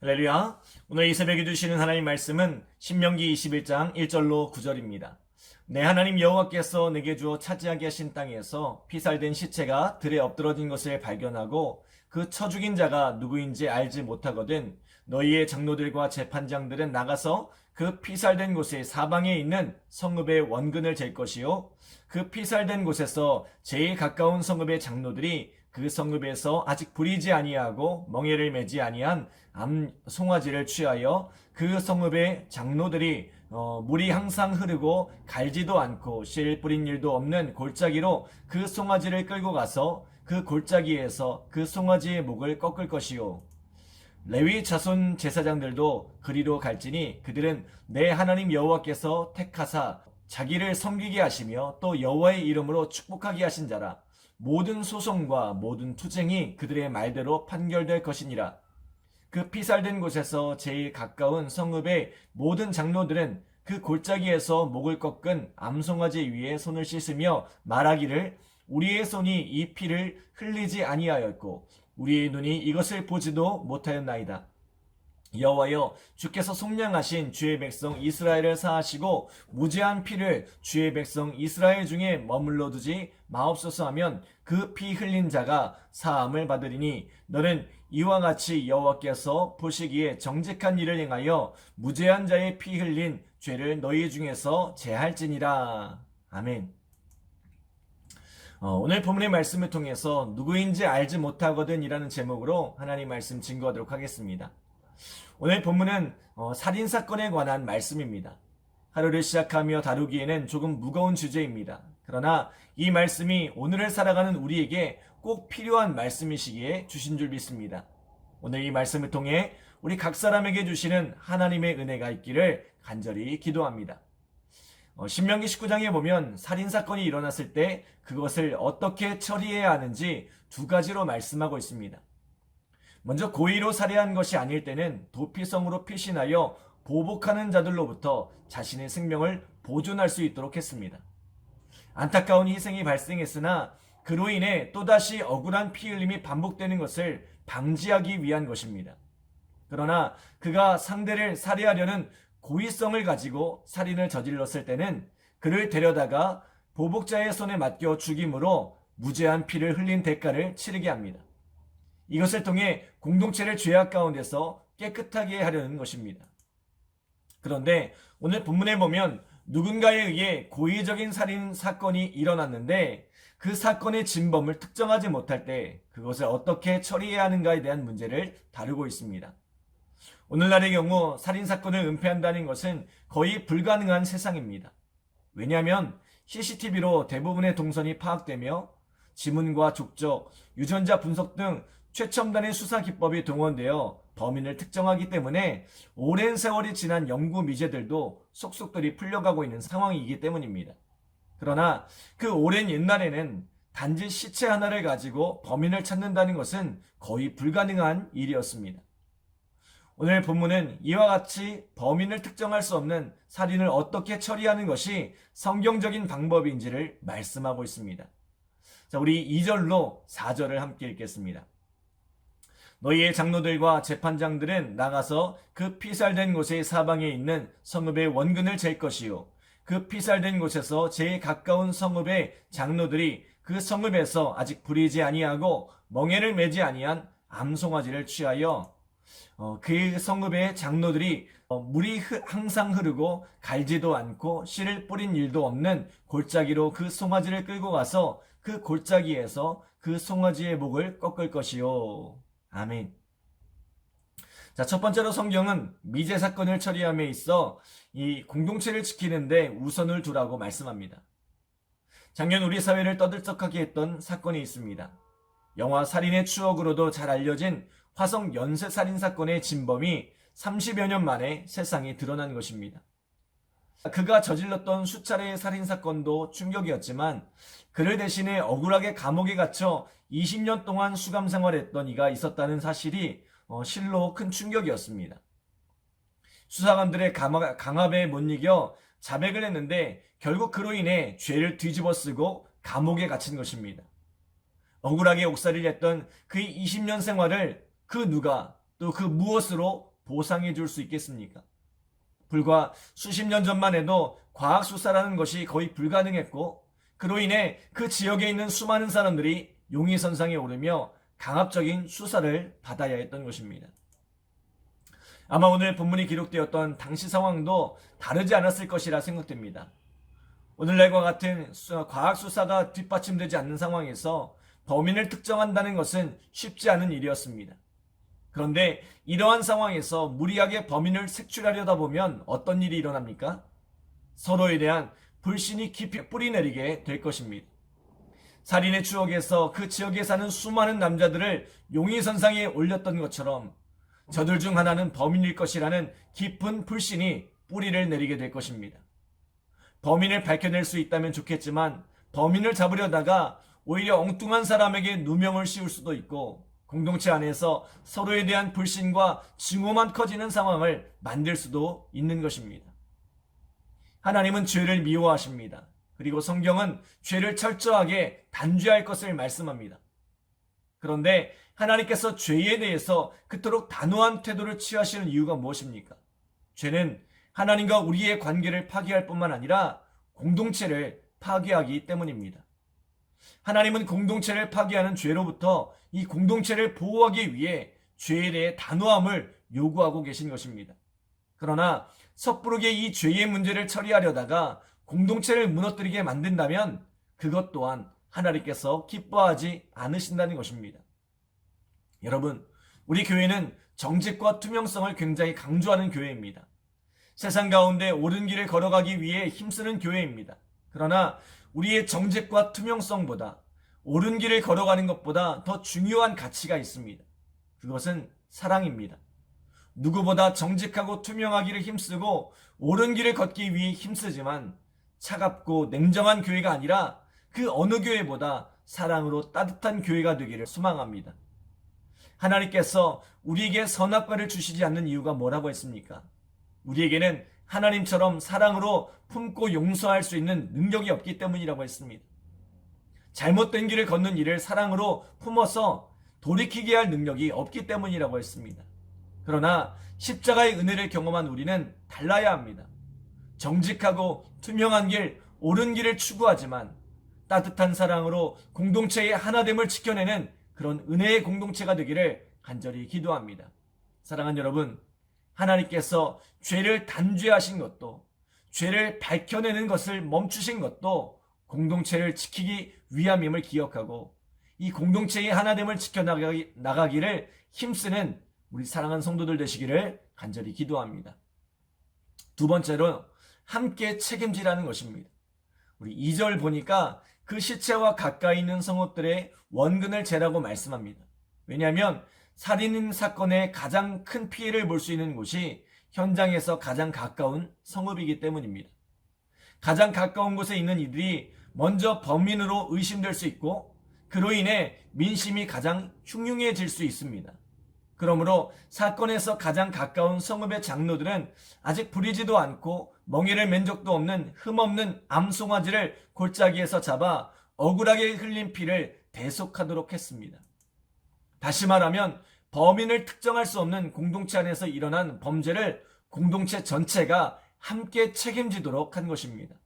할렐루야. 오늘 이 새벽에 주시는 하나님 말씀은 신명기 21장 1절로 9절입니다. 내 하나님 여호와께서 내게 주어 차지하게 하신 땅에서 피살된 시체가 들에 엎드러진 것을 발견하고 그 쳐 죽인 자가 누구인지 알지 못하거든 너희의 장로들과 재판장들은 나가서 그 피살된 곳의 사방에 있는 성읍의 원근을 잴 것이요 그 피살된 곳에서 제일 가까운 성읍의 장로들이 그 성읍에서 아직 부리지 아니하고 멍에를 매지 아니한 암송아지를 취하여 그 성읍의 장로들이 물이 항상 흐르고 갈지도 않고 씨 뿌린 일도 없는 골짜기로 그 송아지를 끌고 가서 그 골짜기에서 그 송아지의 목을 꺾을 것이요 레위 자손 제사장들도 그리로 갈지니 그들은 내 하나님 여호와께서 택하사 자기를 섬기게 하시며 또 여호와의 이름으로 축복하게 하신 자라 모든 소송과 모든 투쟁이 그들의 말대로 판결될 것이니라. 그 피살된 곳에서 제일 가까운 성읍의 모든 장로들은 그 골짜기에서 목을 꺾은 암송아지 위에 손을 씻으며 말하기를 우리의 손이 이 피를 흘리지 아니하였고 우리의 눈이 이것을 보지도 못하였나이다. 여호와여 주께서 속량하신 주의 백성 이스라엘을 사하시고 무죄한 피를 주의 백성 이스라엘 중에 머물러 두지 마옵소서 하면 그 피 흘린 자가 사함을 받으리니 너는 이와 같이 여호와께서 보시기에 정직한 일을 행하여 무죄한 자의 피 흘린 죄를 너희 중에서 제할지니라. 아멘. 오늘 본문의 말씀을 통해서 누구인지 알지 못하거든 이라는 제목으로 하나님 말씀 증거하도록 하겠습니다. 오늘 본문은 살인사건에 관한 말씀입니다. 하루를 시작하며 다루기에는 조금 무거운 주제입니다. 그러나 이 말씀이 오늘을 살아가는 우리에게 꼭 필요한 말씀이시기에 주신 줄 믿습니다. 오늘 이 말씀을 통해 우리 각 사람에게 주시는 하나님의 은혜가 있기를 간절히 기도합니다. 신명기 19장에 보면 살인사건이 일어났을 때 그것을 어떻게 처리해야 하는지 두 가지로 말씀하고 있습니다. 먼저 고의로 살해한 것이 아닐 때는 도피성으로 피신하여 보복하는 자들로부터 자신의 생명을 보존할 수 있도록 했습니다. 안타까운 희생이 발생했으나 그로 인해 또다시 억울한 피 흘림이 반복되는 것을 방지하기 위한 것입니다. 그러나 그가 상대를 살해하려는 고의성을 가지고 살인을 저질렀을 때는 그를 데려다가 보복자의 손에 맡겨 죽임으로 무죄한 피를 흘린 대가를 치르게 합니다. 이것을 통해 공동체를 죄악 가운데서 깨끗하게 하려는 것입니다. 그런데 오늘 본문에 보면 누군가에 의해 고의적인 살인 사건이 일어났는데 그 사건의 진범을 특정하지 못할 때 그것을 어떻게 처리해야 하는가에 대한 문제를 다루고 있습니다. 오늘날의 경우 살인사건을 은폐한다는 것은 거의 불가능한 세상입니다. 왜냐하면 CCTV로 대부분의 동선이 파악되며 지문과 족적, 유전자 분석 등 최첨단의 수사 기법이 동원되어 범인을 특정하기 때문에 오랜 세월이 지난 연구 미제들도 속속들이 풀려가고 있는 상황이기 때문입니다. 그러나 그 오랜 옛날에는 단지 시체 하나를 가지고 범인을 찾는다는 것은 거의 불가능한 일이었습니다. 오늘 본문은 이와 같이 범인을 특정할 수 없는 살인을 어떻게 처리하는 것이 성경적인 방법인지를 말씀하고 있습니다. 자, 우리 2절로 4절을 함께 읽겠습니다. 너희의 장로들과 재판장들은 나가서 그 피살된 곳의 사방에 있는 성읍의 원근을 잴 것이요 그 피살된 곳에서 제일 가까운 성읍의 장로들이 그 성읍에서 아직 부리지 아니하고 멍에를 매지 아니한 암송아지를 취하여 그 성읍의 장로들이 물이 항상 흐르고 갈지도 않고 씨를 뿌린 일도 없는 골짜기로 그 송아지를 끌고 가서 그 골짜기에서 그 송아지의 목을 꺾을 것이요. 아멘. 자, 첫 번째로 성경은 미제 사건을 처리함에 있어 이 공동체를 지키는데 우선을 두라고 말씀합니다. 작년 우리 사회를 떠들썩하게 했던 사건이 있습니다. 영화 살인의 추억으로도 잘 알려진 화성 연쇄 살인 사건의 진범이 30여 년 만에 세상에 드러난 것입니다. 그가 저질렀던 수차례의 살인사건도 충격이었지만 그를 대신해 억울하게 감옥에 갇혀 20년 동안 수감 생활했던 이가 있었다는 사실이 실로 큰 충격이었습니다. 수사관들의 강압에 못 이겨 자백을 했는데 결국 그로 인해 죄를 뒤집어 쓰고 감옥에 갇힌 것입니다. 억울하게 옥살이를 했던 그의 20년 생활을 그 누가 또 그 무엇으로 보상해 줄 수 있겠습니까? 불과 수십 년 전만 해도 과학수사라는 것이 거의 불가능했고, 그로 인해 그 지역에 있는 수많은 사람들이 용의선상에 오르며 강압적인 수사를 받아야 했던 것입니다. 아마 오늘 본문이 기록되었던 당시 상황도 다르지 않았을 것이라 생각됩니다. 오늘날과 같은 과학수사가 뒷받침되지 않는 상황에서 범인을 특정한다는 것은 쉽지 않은 일이었습니다. 그런데 이러한 상황에서 무리하게 범인을 색출하려다 보면 어떤 일이 일어납니까? 서로에 대한 불신이 깊이 뿌리내리게 될 것입니다. 살인의 추억에서 그 지역에 사는 수많은 남자들을 용의선상에 올렸던 것처럼 저들 중 하나는 범인일 것이라는 깊은 불신이 뿌리를 내리게 될 것입니다. 범인을 밝혀낼 수 있다면 좋겠지만 범인을 잡으려다가 오히려 엉뚱한 사람에게 누명을 씌울 수도 있고 공동체 안에서 서로에 대한 불신과 증오만 커지는 상황을 만들 수도 있는 것입니다. 하나님은 죄를 미워하십니다. 그리고 성경은 죄를 철저하게 단죄할 것을 말씀합니다. 그런데 하나님께서 죄에 대해서 그토록 단호한 태도를 취하시는 이유가 무엇입니까? 죄는 하나님과 우리의 관계를 파괴할 뿐만 아니라 공동체를 파괴하기 때문입니다. 하나님은 공동체를 파괴하는 죄로부터 이 공동체를 보호하기 위해 죄에 대해 단호함을 요구하고 계신 것입니다. 그러나 섣부르게 이 죄의 문제를 처리하려다가 공동체를 무너뜨리게 만든다면 그것 또한 하나님께서 기뻐하지 않으신다는 것입니다. 여러분, 우리 교회는 정직과 투명성을 굉장히 강조하는 교회입니다. 세상 가운데 옳은 길을 걸어가기 위해 힘쓰는 교회입니다. 그러나 우리의 정직과 투명성보다 옳은 길을 걸어가는 것보다 더 중요한 가치가 있습니다. 그것은 사랑입니다. 누구보다 정직하고 투명하기를 힘쓰고 옳은 길을 걷기 위해 힘쓰지만 차갑고 냉정한 교회가 아니라 그 어느 교회보다 사랑으로 따뜻한 교회가 되기를 소망합니다. 하나님께서 우리에게 선악과를 주시지 않는 이유가 뭐라고 했습니까? 우리에게는 하나님처럼 사랑으로 품고 용서할 수 있는 능력이 없기 때문이라고 했습니다. 잘못된 길을 걷는 이를 사랑으로 품어서 돌이키게 할 능력이 없기 때문이라고 했습니다. 그러나 십자가의 은혜를 경험한 우리는 달라야 합니다. 정직하고 투명한 길, 옳은 길을 추구하지만 따뜻한 사랑으로 공동체의 하나됨을 지켜내는 그런 은혜의 공동체가 되기를 간절히 기도합니다. 사랑하는 여러분, 하나님께서 죄를 단죄하신 것도, 죄를 밝혀내는 것을 멈추신 것도 공동체를 지키기 위함임을 기억하고 이 공동체의 하나됨을 지켜나가기를 힘쓰는 우리 사랑하는 성도들 되시기를 간절히 기도합니다. 두 번째로 함께 책임지라는 것입니다. 우리 2절 보니까 그 시체와 가까이 있는 성읍들의 원근을 재라고 말씀합니다. 왜냐하면 살인 사건의 가장 큰 피해를 볼 수 있는 곳이 현장에서 가장 가까운 성읍이기 때문입니다. 가장 가까운 곳에 있는 이들이 먼저 범인으로 의심될 수 있고 그로 인해 민심이 가장 흉흉해질 수 있습니다. 그러므로 사건에서 가장 가까운 성읍의 장로들은 아직 부리지도 않고 멍에를 맨 적도 없는 흠없는 암송아지를 골짜기에서 잡아 억울하게 흘린 피를 대속하도록 했습니다. 다시 말하면 범인을 특정할 수 없는 공동체 안에서 일어난 범죄를 공동체 전체가 함께 책임지도록 한 것입니다.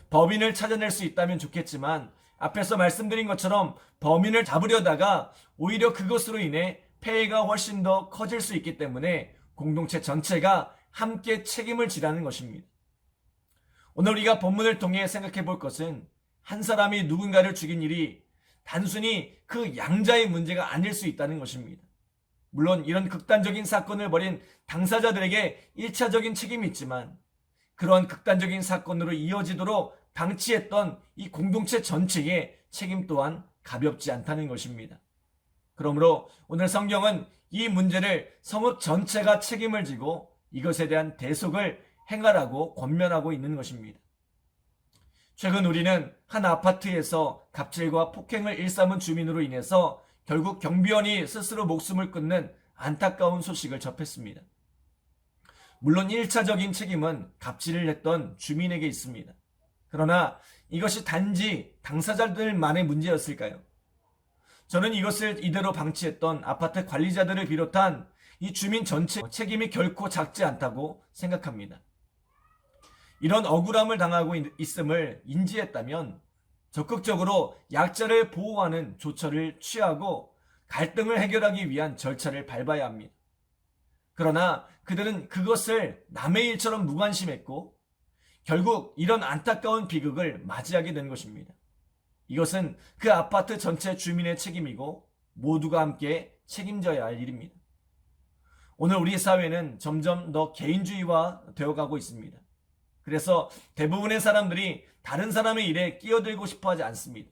범인을 찾아낼 수 있다면 좋겠지만 앞에서 말씀드린 것처럼 범인을 잡으려다가 오히려 그것으로 인해 폐해가 훨씬 더 커질 수 있기 때문에 공동체 전체가 함께 책임을 지라는 것입니다. 오늘 우리가 본문을 통해 생각해 볼 것은 한 사람이 누군가를 죽인 일이 단순히 그 양자의 문제가 아닐 수 있다는 것입니다. 물론 이런 극단적인 사건을 벌인 당사자들에게 1차적인 책임이 있지만 그러한 극단적인 사건으로 이어지도록 방치했던 이 공동체 전체의 책임 또한 가볍지 않다는 것입니다. 그러므로 오늘 성경은 이 문제를 성읍 전체가 책임을 지고 이것에 대한 대속을 행하라고 권면하고 있는 것입니다. 최근 우리는 한 아파트에서 갑질과 폭행을 일삼은 주민으로 인해서 결국 경비원이 스스로 목숨을 끊는 안타까운 소식을 접했습니다. 물론 1차적인 책임은 갑질을 했던 주민에게 있습니다. 그러나 이것이 단지 당사자들만의 문제였을까요? 저는 이것을 이대로 방치했던 아파트 관리자들을 비롯한 이 주민 전체 책임이 결코 작지 않다고 생각합니다. 이런 억울함을 당하고 있음을 인지했다면 적극적으로 약자를 보호하는 조처를 취하고 갈등을 해결하기 위한 절차를 밟아야 합니다. 그러나 그들은 그것을 남의 일처럼 무관심했고 결국 이런 안타까운 비극을 맞이하게 된 것입니다. 이것은 그 아파트 전체 주민의 책임이고 모두가 함께 책임져야 할 일입니다. 오늘 우리 사회는 점점 더 개인주의화 되어가고 있습니다. 그래서 대부분의 사람들이 다른 사람의 일에 끼어들고 싶어 하지 않습니다.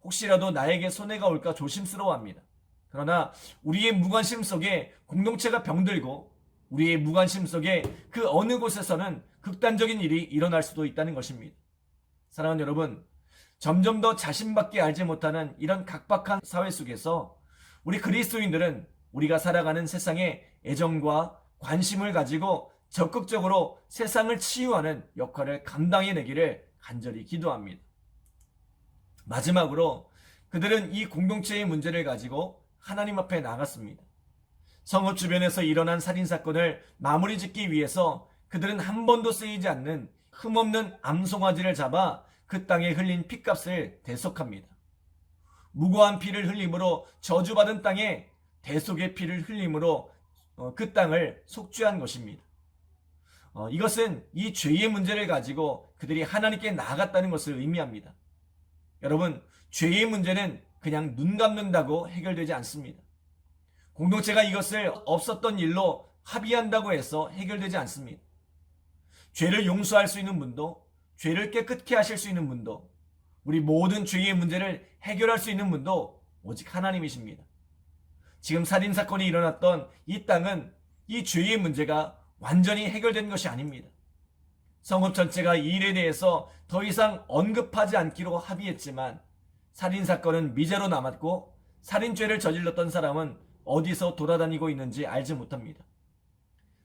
혹시라도 나에게 손해가 올까 조심스러워합니다. 그러나 우리의 무관심 속에 공동체가 병들고 우리의 무관심 속에 그 어느 곳에서는 극단적인 일이 일어날 수도 있다는 것입니다. 사랑하는 여러분, 점점 더 자신밖에 알지 못하는 이런 각박한 사회 속에서 우리 그리스도인들은 우리가 살아가는 세상에 애정과 관심을 가지고 적극적으로 세상을 치유하는 역할을 감당해내기를 간절히 기도합니다. 마지막으로 그들은 이 공동체의 문제를 가지고 하나님 앞에 나갔습니다. 성읍 주변에서 일어난 살인사건을 마무리 짓기 위해서 그들은 한 번도 쓰이지 않는 흠없는 암송아지를 잡아 그 땅에 흘린 핏값을 대속합니다. 무고한 피를 흘림으로 저주받은 땅에 대속의 피를 흘림으로 그 땅을 속죄한 것입니다. 이것은 이 죄의 문제를 가지고 그들이 하나님께 나아갔다는 것을 의미합니다. 여러분, 죄의 문제는 그냥 눈 감는다고 해결되지 않습니다. 공동체가 이것을 없었던 일로 합의한다고 해서 해결되지 않습니다. 죄를 용서할 수 있는 분도, 죄를 깨끗게 하실 수 있는 분도, 우리 모든 죄의 문제를 해결할 수 있는 분도 오직 하나님이십니다. 지금 살인사건이 일어났던 이 땅은 이 죄의 문제가 완전히 해결된 것이 아닙니다. 성읍 전체가 이 일에 대해서 더 이상 언급하지 않기로 합의했지만 살인사건은 미제로 남았고 살인죄를 저질렀던 사람은 어디서 돌아다니고 있는지 알지 못합니다.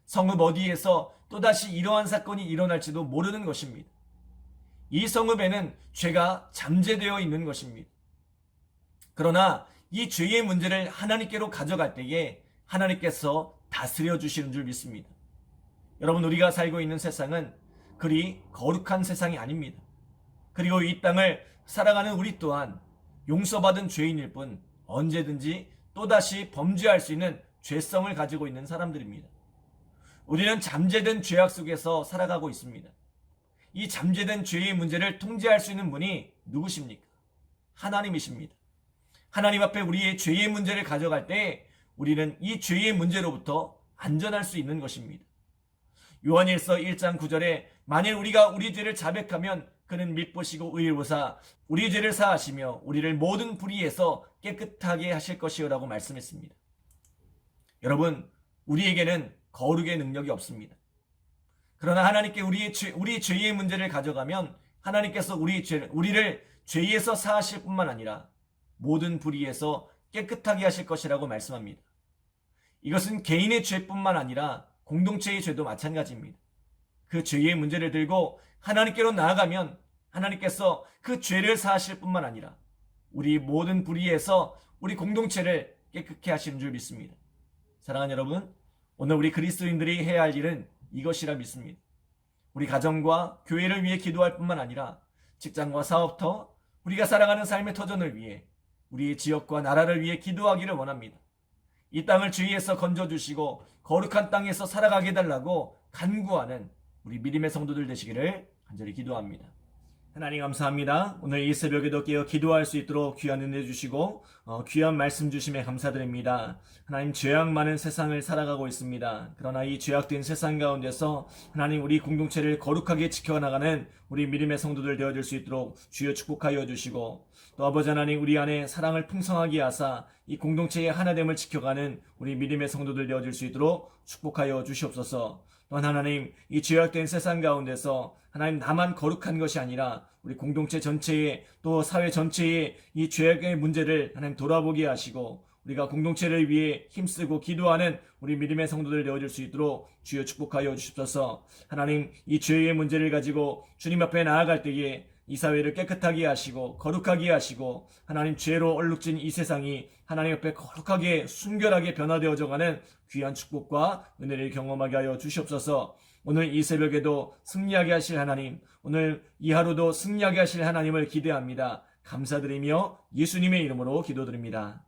성읍 어디에서 또다시 이러한 사건이 일어날지도 모르는 것입니다. 이 성읍에는 죄가 잠재되어 있는 것입니다. 그러나 이 죄의 문제를 하나님께로 가져갈 때에 하나님께서 다스려 주시는 줄 믿습니다. 여러분, 우리가 살고 있는 세상은 그리 거룩한 세상이 아닙니다. 그리고 이 땅을 살아가는 우리 또한 용서받은 죄인일 뿐 언제든지 또다시 범죄할 수 있는 죄성을 가지고 있는 사람들입니다. 우리는 잠재된 죄악 속에서 살아가고 있습니다. 이 잠재된 죄의 문제를 통제할 수 있는 분이 누구십니까? 하나님이십니다. 하나님 앞에 우리의 죄의 문제를 가져갈 때 우리는 이 죄의 문제로부터 안전할 수 있는 것입니다. 요한일서 1장 9절에 만일 우리가 우리 죄를 자백하면 그는 믿보시고 의로우사 우리 죄를 사하시며 우리를 모든 불의에서 깨끗하게 하실 것이요라고 말씀했습니다. 여러분, 우리에게는 거룩의 능력이 없습니다. 그러나 하나님께 우리 죄의 문제를 가져가면 하나님께서 우리를 죄에서 사하실 뿐만 아니라 모든 불의에서 깨끗하게 하실 것이라고 말씀합니다. 이것은 개인의 죄뿐만 아니라 공동체의 죄도 마찬가지입니다. 그 죄의 문제를 들고 하나님께로 나아가면 하나님께서 그 죄를 사하실 뿐만 아니라 우리 모든 불의에서 우리 공동체를 깨끗게 하시는 줄 믿습니다. 사랑하는 여러분, 오늘 우리 그리스도인들이 해야 할 일은 이것이라 믿습니다. 우리 가정과 교회를 위해 기도할 뿐만 아니라 직장과 사업터, 우리가 살아가는 삶의 터전을 위해 우리의 지역과 나라를 위해 기도하기를 원합니다. 이 땅을 주위에서 건져주시고 거룩한 땅에서 살아가게 해달라고 간구하는 우리 믿음의 성도들 되시기를 간절히 기도합니다. 하나님 감사합니다. 오늘 이 새벽에도 깨어 기도할 수 있도록 귀한 은혜 주시고 귀한 말씀 주심에 감사드립니다. 하나님, 죄악 많은 세상을 살아가고 있습니다. 그러나 이 죄악된 세상 가운데서 하나님, 우리 공동체를 거룩하게 지켜나가는 우리 믿음의 성도들 되어줄 수 있도록 주여 축복하여 주시고, 또 아버지 하나님, 우리 안에 사랑을 풍성하게 하사 이 공동체의 하나됨을 지켜가는 우리 믿음의 성도들 되어줄 수 있도록 축복하여 주시옵소서. 또한 하나님, 이 죄악된 세상 가운데서 하나님, 나만 거룩한 것이 아니라 우리 공동체 전체의, 또 사회 전체의 이 죄악의 문제를 하나님 돌아보게 하시고 우리가 공동체를 위해 힘쓰고 기도하는 우리 믿음의 성도들 되어줄 수 있도록 주여 축복하여 주십소서. 하나님, 이 죄의 문제를 가지고 주님 앞에 나아갈 때에 이 사회를 깨끗하게 하시고 거룩하게 하시고 하나님 죄로 얼룩진 이 세상이 하나님 앞에 거룩하게 순결하게 변화되어져가는 귀한 축복과 은혜를 경험하게 하여 주시옵소서. 오늘 이 새벽에도 승리하게 하실 하나님, 오늘 이 하루도 승리하게 하실 하나님을 기대합니다. 감사드리며 예수님의 이름으로 기도드립니다.